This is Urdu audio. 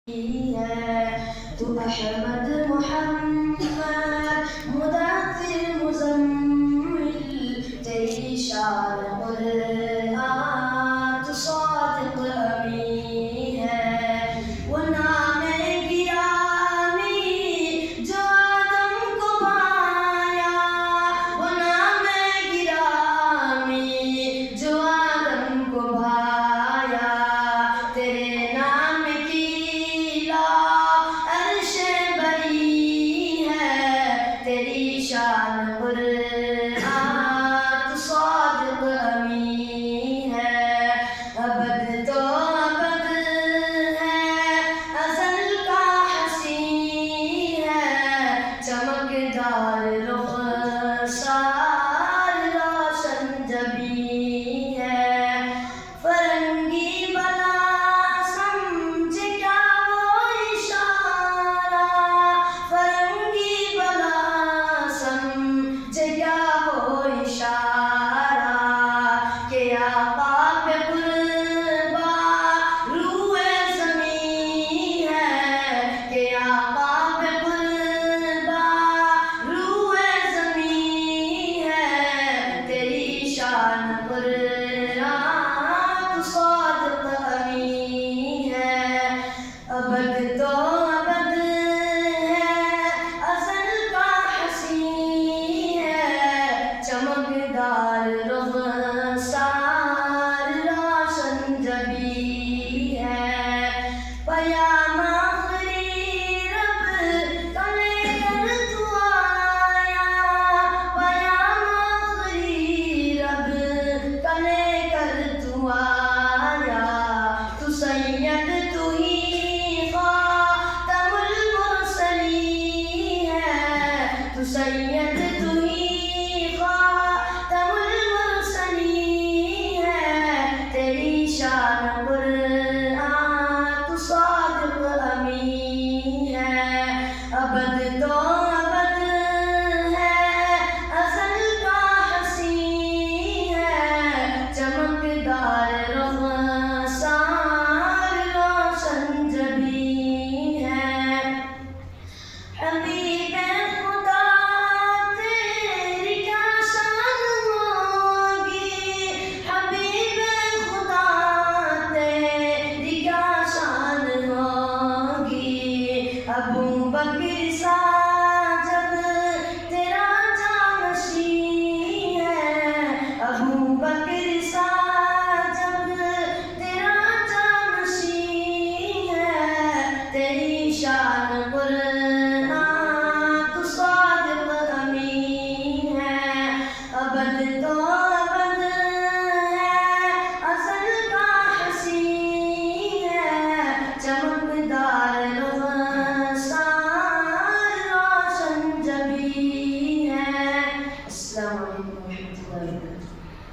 ہے تو احمد محمد مدثر مزمل تیری شان قرآن تو صادق امین ہے وہ نام گرامی جو آدم کو پایا وہ نام گرامی جو آدم کو بھایا تیرے نام شان قرآن تو صادق امین ہے ابد تو ابد ہے ازل کا حسین ہے چمکدار رخسار روشن جبین ہے فرنگی بلا سمجھ کیا وہ اشارہ فرنگی بلا کیا ہو اشارہ کہ آقا پہ قربا روئے زمین ہے کہ آقا پہ قربا روئے زمین ہے تیری شان قرآن تو صادق امین ہے ابد تو ابد چمکدار رخسار روشن جبین ہے پیام آخری رب کا لے کر تو آیا پیام آخری رب کا لے کر تو آیا تو سید تو ہی خاتم المرسلین ہے تو سید تو ہی شان قرآن تو صادق امین ہے ابد تو ابد ہے ازل کا حسین ہے چمکدار رخسار روشن جبین ہے حبیب خدا تیری کیا شان ہوگی حبیب ابو بکر سا جب تیرا جانشین ہے ابو بکر سا جب تیرا جانشین ہے تیری شان